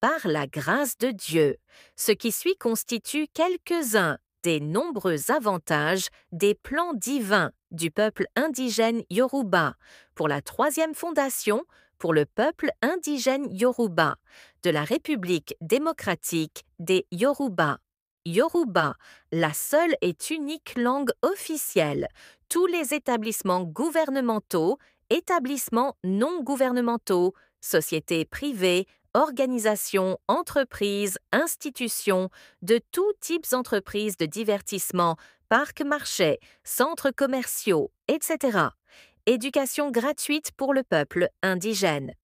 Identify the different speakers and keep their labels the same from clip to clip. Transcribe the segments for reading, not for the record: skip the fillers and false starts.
Speaker 1: par la grâce de Dieu. Ce qui suit constitue quelques-uns des nombreux avantages des plans divins du peuple indigène Yoruba pour la troisième fondation pour le peuple indigène Yoruba de la République démocratique des Yoruba. Yoruba, la seule et unique langue officielle. Tous les établissements gouvernementaux, établissements non gouvernementaux, sociétés privées, organisations, entreprises, institutions, de tous types d'entreprises de divertissement, parcs marchés, centres commerciaux, etc. Éducation gratuite pour le peuple indigène.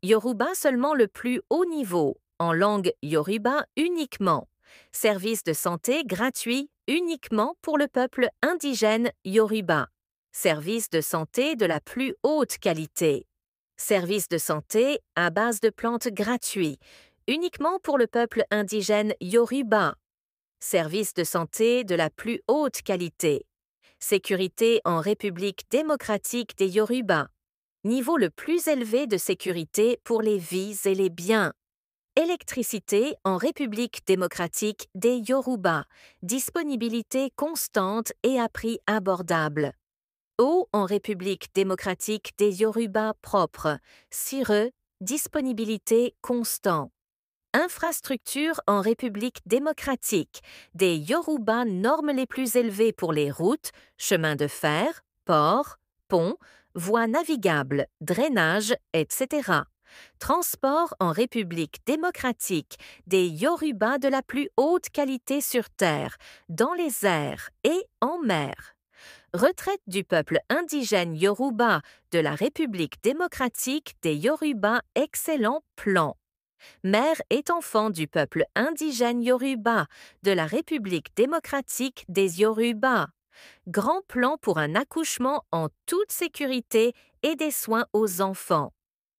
Speaker 1: Yoruba seulement le plus haut niveau, en langue Yoruba uniquement. Services de santé gratuits uniquement pour le peuple indigène Yoruba. Services de santé de la plus haute qualité. Services de santé à base de plantes gratuits, uniquement pour le peuple indigène Yoruba. Services de santé de la plus haute qualité. Sécurité en République démocratique des Yoruba. Niveau le plus élevé de sécurité pour les vies et les biens. Électricité en République démocratique des Yoruba. Disponibilité constante et à prix abordable. Eau en République démocratique des Yoruba propre. Cireux, disponibilité constant. Infrastructure en République démocratique des Yoruba, normes les plus élevées pour les routes, chemins de fer, ports, ponts, voies navigables, drainage, etc. Transport en République démocratique des Yoruba de la plus haute qualité sur terre, dans les airs et en mer. Retraite du peuple indigène Yoruba de la République démocratique des Yoruba, excellent plan. Mère et enfant du peuple indigène Yoruba de la République démocratique des Yoruba. Grand plan pour un accouchement en toute sécurité et des soins aux enfants.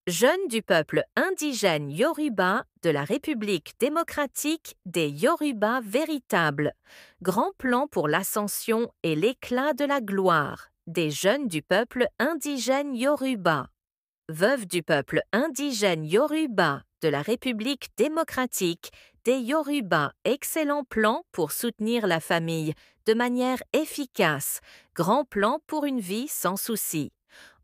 Speaker 1: Jeunes du peuple indigène Yoruba de la République démocratique des Yoruba véritables. Grand plan pour l'ascension et l'éclat de la gloire des jeunes du peuple indigène Yoruba. Veuve du peuple indigène Yoruba de la République démocratique des Yoruba, excellent plan pour soutenir la famille de manière efficace, grand plan pour une vie sans souci.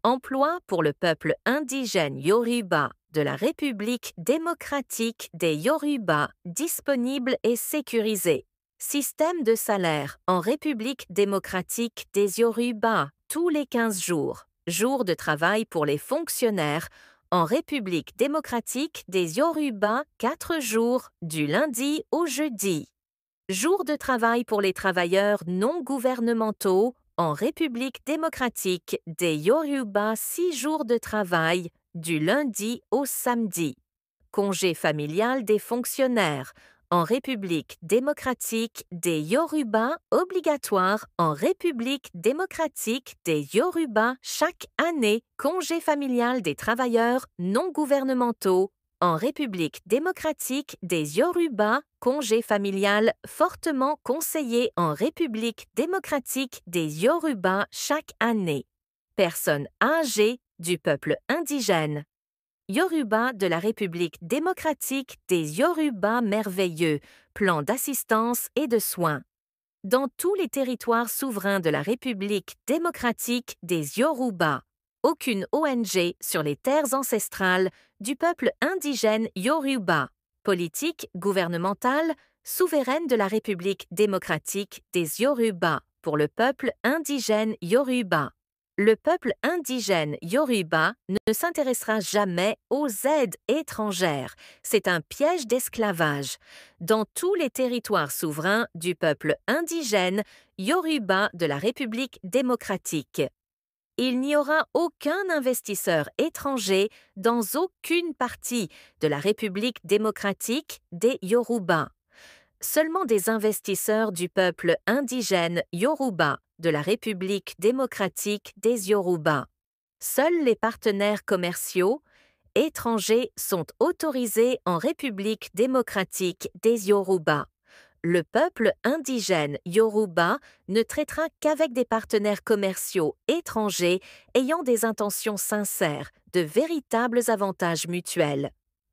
Speaker 1: Emploi pour le peuple indigène Yoruba de la République démocratique des Yoruba, disponible et sécurisé. Système de salaire en République démocratique des Yoruba, tous les 15 jours. Jour de travail pour les fonctionnaires en République démocratique des Yoruba, 4 jours, du lundi au jeudi. Jour de travail pour les travailleurs non gouvernementaux en République démocratique des Yoruba, 6 jours de travail, du lundi au samedi. Congé familial des fonctionnaires en République démocratique des Yoruba, obligatoire en République démocratique des Yoruba chaque année. Congé familial des travailleurs non gouvernementaux en République démocratique des Yoruba, congé familial fortement conseillé en République démocratique des Yoruba chaque année. Personnes âgées du peuple indigène. Yoruba de la République démocratique des Yoruba merveilleux, plan d'assistance et de soins. Dans tous les territoires souverains de la République démocratique des Yoruba. Aucune ONG sur les terres ancestrales du peuple indigène Yoruba. Politique gouvernementale souveraine de la République démocratique des Yoruba pour le peuple indigène Yoruba. Le peuple indigène Yoruba ne s'intéressera jamais aux aides étrangères. C'est un piège d'esclavage. Dans tous les territoires souverains du peuple indigène Yoruba de la République démocratique. Il n'y aura aucun investisseur étranger dans aucune partie de la République démocratique des Yoruba. Seulement des investisseurs du peuple indigène Yoruba de la République démocratique des Yoruba. Seuls les partenaires commerciaux étrangers sont autorisés en République démocratique des Yoruba. Le peuple indigène Yoruba ne traitera qu'avec des partenaires commerciaux étrangers ayant des intentions sincères, de véritables avantages mutuels.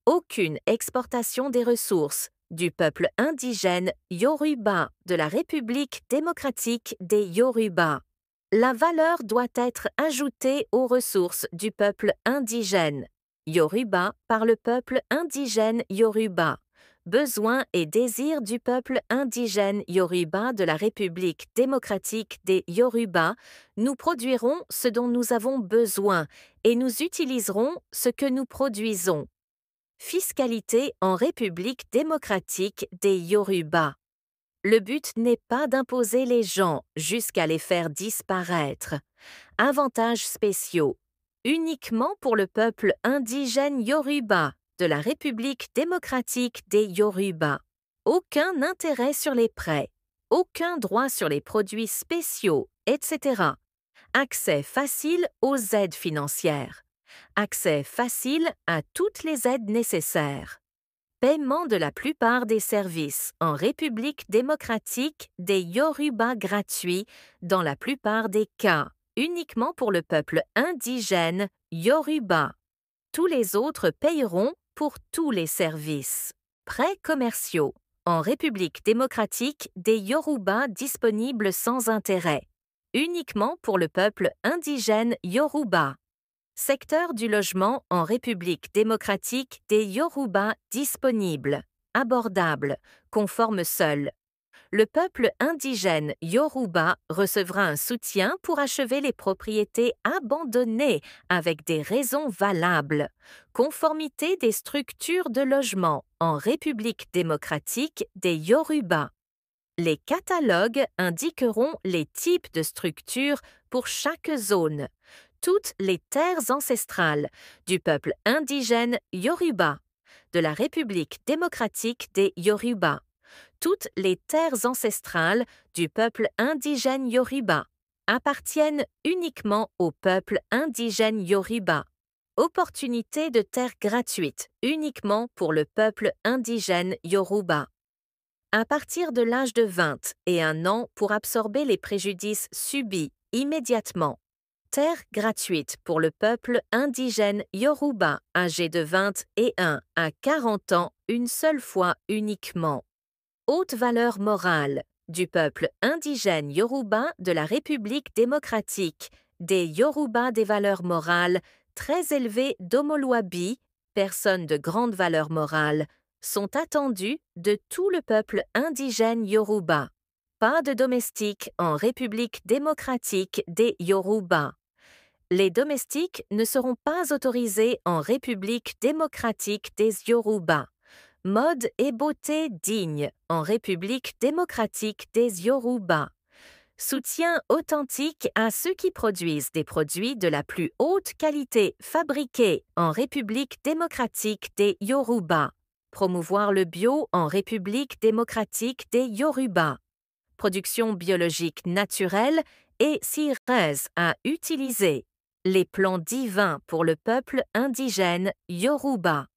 Speaker 1: aucune exportation des ressources du peuple indigène Yoruba de la République démocratique des Yoruba. La valeur doit être ajoutée aux ressources du peuple indigène Yoruba par le peuple indigène Yoruba. Besoins et désirs du peuple indigène Yoruba de la République démocratique des Yoruba, nous produirons ce dont nous avons besoin et nous utiliserons ce que nous produisons. Fiscalité en République démocratique des Yoruba. Le but n'est pas d'imposer les gens jusqu'à les faire disparaître. Avantages spéciaux. Uniquement pour le peuple indigène Yoruba de la République démocratique des Yoruba. Aucun intérêt sur les prêts, aucun droit sur les produits spéciaux, etc. Accès facile aux aides financières. Accès facile à toutes les aides nécessaires. Paiement de la plupart des services en République démocratique des Yoruba gratuit dans la plupart des cas, uniquement pour le peuple indigène Yoruba. Tous les autres paieront pour tous les services. Prêts commerciaux en République démocratique des Yoruba disponibles sans intérêt, uniquement pour le peuple indigène Yoruba. Secteur du logement en République démocratique des Yoruba disponible, abordable, conforme seul. Le peuple indigène Yoruba recevra un soutien pour achever les propriétés abandonnées avec des raisons valables. Conformité des structures de logement en République démocratique des Yoruba. Les catalogues indiqueront les types de structures pour chaque zone. Toutes les terres ancestrales du peuple indigène Yoruba, de la République démocratique des Yoruba. Toutes les terres ancestrales du peuple indigène Yoruba appartiennent uniquement au peuple indigène Yoruba. Opportunité de terre gratuite uniquement pour le peuple indigène Yoruba. À partir de l'âge de 20 et 1 an pour absorber les préjudices subis immédiatement. Terre gratuite pour le peuple indigène Yoruba âgé de 21 à 40 ans une seule fois uniquement. Haute valeur morale du peuple indigène Yoruba de la République démocratique des Yoruba des valeurs morales très élevées d'Omoluabi, personnes de grande valeur morale, sont attendues de tout le peuple indigène Yoruba. Pas de domestiques en République démocratique des Yoruba. Les domestiques ne seront pas autorisés en République démocratique des Yoruba. Mode et beauté digne en République démocratique des Yoruba. Soutien authentique à ceux qui produisent des produits de la plus haute qualité fabriqués en République démocratique des Yoruba. Promouvoir le bio en République démocratique des Yoruba. Production biologique naturelle et CIRES à utiliser. Les plans divins pour le peuple indigène Yoruba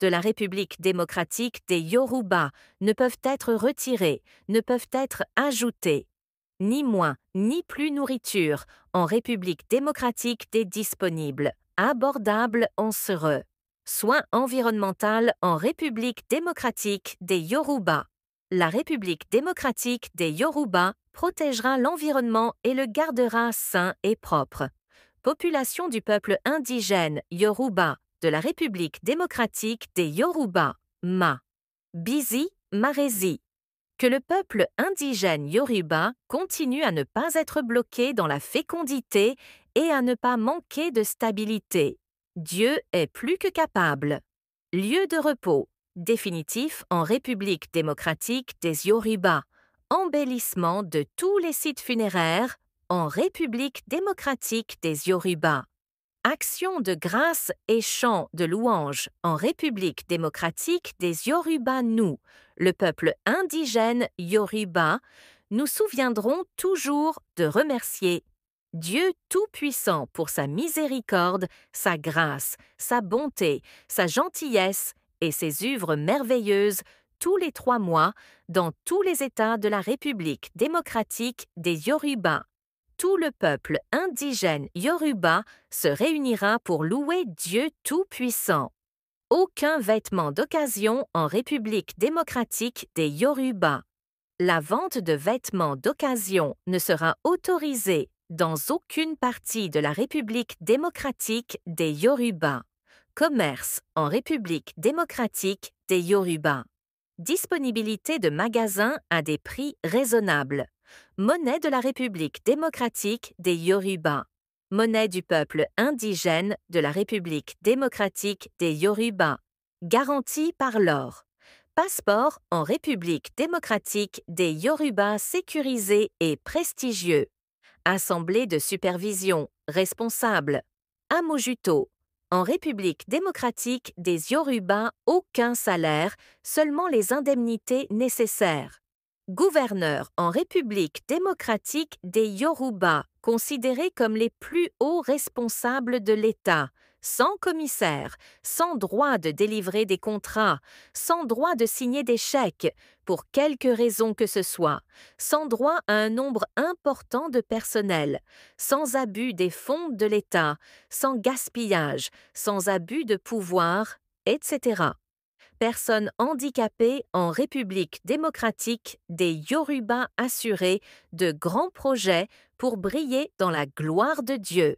Speaker 1: de la République démocratique des Yoruba ne peuvent être retirés, ne peuvent être ajoutés. Ni moins, ni plus nourriture en République démocratique des disponibles, abordable en Sereux. Soins environnemental en République démocratique des Yoruba. La République démocratique des Yoruba protégera l'environnement et le gardera sain et propre. Population du peuple indigène Yoruba de la République démocratique des Yoruba, Ma. Bizi, Marézi. Que le peuple indigène Yoruba continue à ne pas être bloqué dans la fécondité et à ne pas manquer de stabilité. Dieu est plus que capable. Lieu de repos, définitif en République démocratique des Yoruba. Embellissement de tous les sites funéraires en République démocratique des Yoruba. Action de grâce et chant de louange en République démocratique des Yoruba. Nous, le peuple indigène Yoruba, nous souviendrons toujours de remercier Dieu Tout-Puissant pour sa miséricorde, sa grâce, sa bonté, sa gentillesse et ses œuvres merveilleuses tous les 3 mois dans tous les États de la République démocratique des Yoruba. Tout le peuple indigène Yoruba se réunira pour louer Dieu Tout-Puissant. Aucun vêtement d'occasion en République démocratique des Yoruba. La vente de vêtements d'occasion ne sera autorisée dans aucune partie de la République démocratique des Yoruba. Commerce en République démocratique des Yoruba. Disponibilité de magasins à des prix raisonnables. Monnaie de la République démocratique des Yoruba. Monnaie du peuple indigène de la République démocratique des Yoruba. Garantie par l'or. Passeport en République démocratique des Yoruba sécurisé et prestigieux. Assemblée de supervision responsable. Amojuto. En République démocratique des Yoruba, aucun salaire, seulement les indemnités nécessaires. Gouverneur en République démocratique des Yoruba, considérés comme les plus hauts responsables de l'État, sans commissaire, sans droit de délivrer des contrats, sans droit de signer des chèques, pour quelque raison que ce soit, sans droit à un nombre important de personnel, sans abus des fonds de l'État, sans gaspillage, sans abus de pouvoir, etc. Personnes handicapées en République démocratique des Yoruba assurées de grands projets pour briller dans la gloire de Dieu.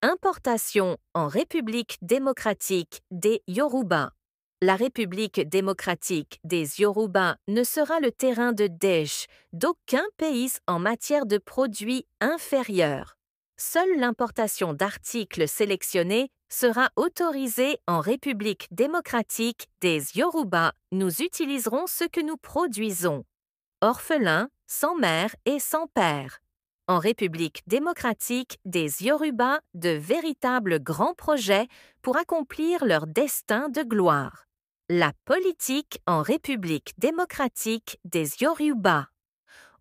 Speaker 1: Importation en République démocratique des Yoruba. La République démocratique des Yoruba ne sera le terrain de dèche d'aucun pays en matière de produits inférieurs. Seule l'importation d'articles sélectionnés sera autorisée en République démocratique des Yoruba. Nous utiliserons ce que nous produisons. Orphelins, sans mère et sans père. En République démocratique des Yoruba, de véritables grands projets pour accomplir leur destin de gloire. La politique en République démocratique des Yoruba.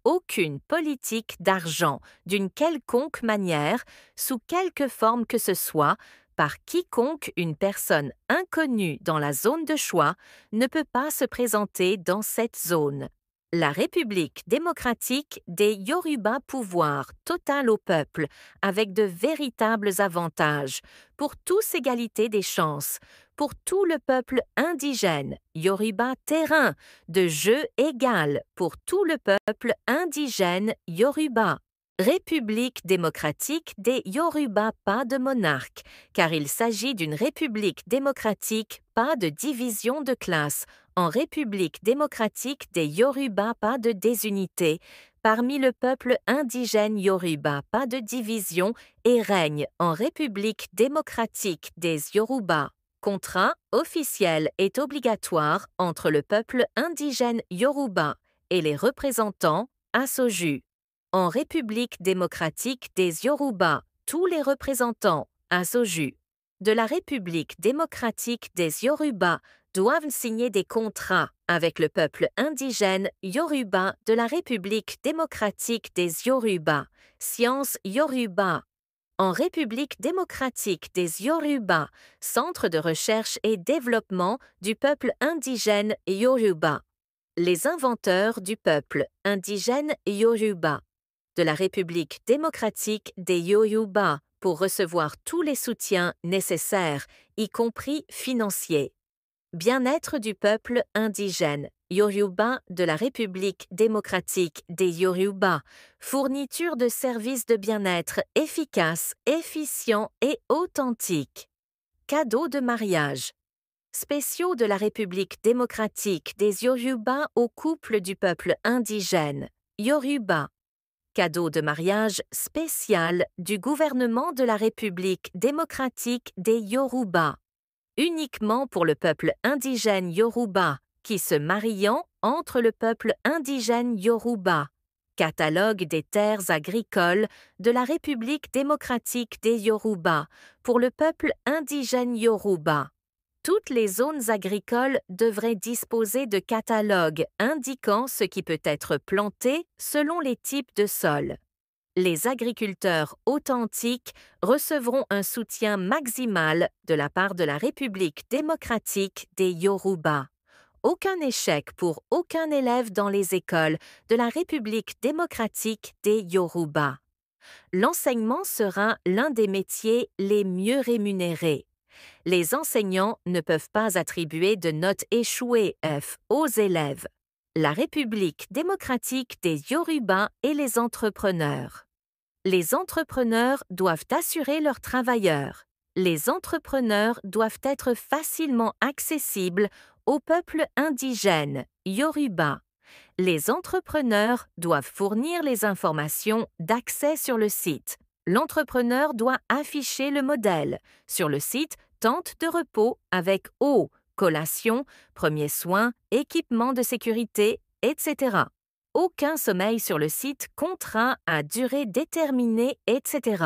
Speaker 1: Aucune politique d'argent d'une quelconque manière, sous quelque forme que ce soit, par quiconque une personne inconnue dans la zone de choix, ne peut pas se présenter dans cette zone. La République démocratique des Yoruba, pouvoir total au peuple, avec de véritables avantages, pour tous égalité des chances, pour tout le peuple indigène, Yoruba terrain, de jeu égal pour tout le peuple indigène Yoruba. République démocratique des Yoruba, pas de monarque, car il s'agit d'une république démocratique, pas de division de classe. En République démocratique des Yoruba, pas de désunité. Parmi le peuple indigène Yoruba, pas de division et règne en République démocratique des Yoruba. Contrat officiel est obligatoire entre le peuple indigène Yoruba et les représentants Assoju. En République démocratique des Yoruba, tous les représentants Assoju de la République démocratique des Yoruba doivent signer des contrats avec le peuple indigène Yoruba de la République démocratique des Yoruba, Science Yoruba. En République démocratique des Yoruba, Centre de recherche et développement du peuple indigène Yoruba. Les inventeurs du peuple indigène Yoruba. De la République démocratique des Yoruba pour recevoir tous les soutiens nécessaires, y compris financiers. Bien-être du peuple indigène Yoruba de la République démocratique des Yoruba, fourniture de services de bien-être efficaces, efficients et authentiques. Cadeaux de mariage. Spéciaux de la République démocratique des Yoruba au couple du peuple indigène Yoruba. Cadeau de mariage spécial du gouvernement de la République démocratique des Yoruba. Uniquement pour le peuple indigène Yoruba, qui se mariant entre le peuple indigène Yoruba. Catalogue des terres agricoles de la République démocratique des Yoruba pour le peuple indigène Yoruba. Toutes les zones agricoles devraient disposer de catalogues indiquant ce qui peut être planté selon les types de sol. Les agriculteurs authentiques recevront un soutien maximal de la part de la République démocratique des Yoruba. Aucun échec pour aucun élève dans les écoles de la République démocratique des Yoruba. L'enseignement sera l'un des métiers les mieux rémunérés. Les enseignants ne peuvent pas attribuer de notes échouées F aux élèves. La République démocratique des Yoruba et les entrepreneurs. Les entrepreneurs doivent assurer leurs travailleurs. Les entrepreneurs doivent être facilement accessibles au peuple indigène, Yoruba. Les entrepreneurs doivent fournir les informations d'accès sur le site. L'entrepreneur doit afficher le modèle. Sur le site, tente de repos avec eau, collation, premiers soins, équipement de sécurité, etc. Aucun sommeil sur le site, contrat à durée déterminée, etc.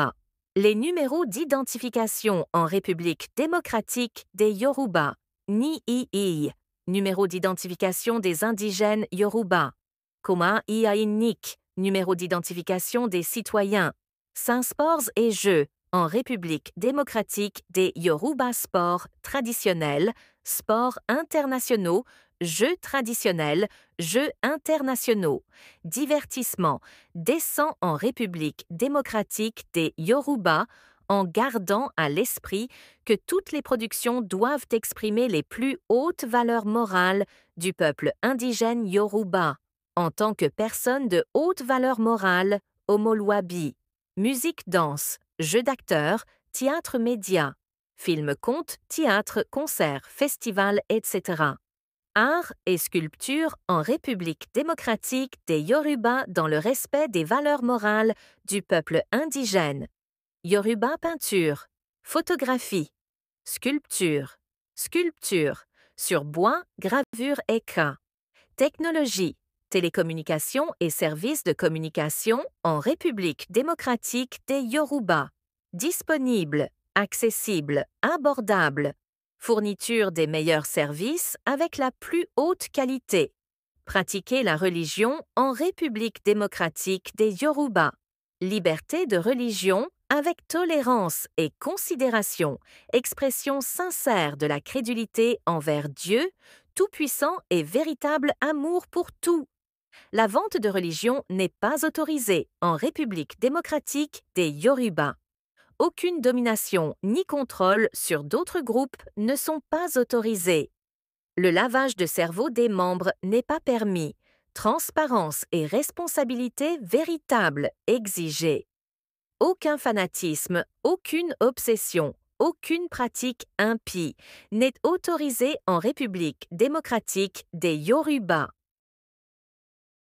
Speaker 1: Les numéros d'identification en République démocratique des Yoruba, NII, numéro d'identification des indigènes Yoruba, Koma Iainik, numéro d'identification des citoyens, Saint-Sports et Jeux, en République démocratique des Yoruba sports traditionnels, sports internationaux, jeux traditionnels, jeux internationaux, divertissement, descend en République démocratique des Yoruba en gardant à l'esprit que toutes les productions doivent exprimer les plus hautes valeurs morales du peuple indigène Yoruba, en tant que personne de haute valeur morale, Omoluabi, musique, danse, jeux d'acteurs, théâtre média, film, conte, théâtre, concert, festival, etc. Art et sculpture en République démocratique des Yoruba dans le respect des valeurs morales du peuple indigène. Yoruba peinture, photographie, sculpture, sur bois, gravure écran. Technologie, télécommunications et services de communication en République démocratique des Yoruba. Disponible, accessible, abordable. Fourniture des meilleurs services avec la plus haute qualité. Pratiquer la religion en République démocratique des Yoruba. Liberté de religion avec tolérance et considération, expression sincère de la crédulité envers Dieu, tout-puissant et véritable amour pour tout. La vente de religion n'est pas autorisée en République démocratique des Yoruba. Aucune domination ni contrôle sur d'autres groupes ne sont pas autorisés. Le lavage de cerveau des membres n'est pas permis. Transparence et responsabilité véritable exigée. Aucun fanatisme, aucune obsession, aucune pratique impie n'est autorisée en République démocratique des Yoruba.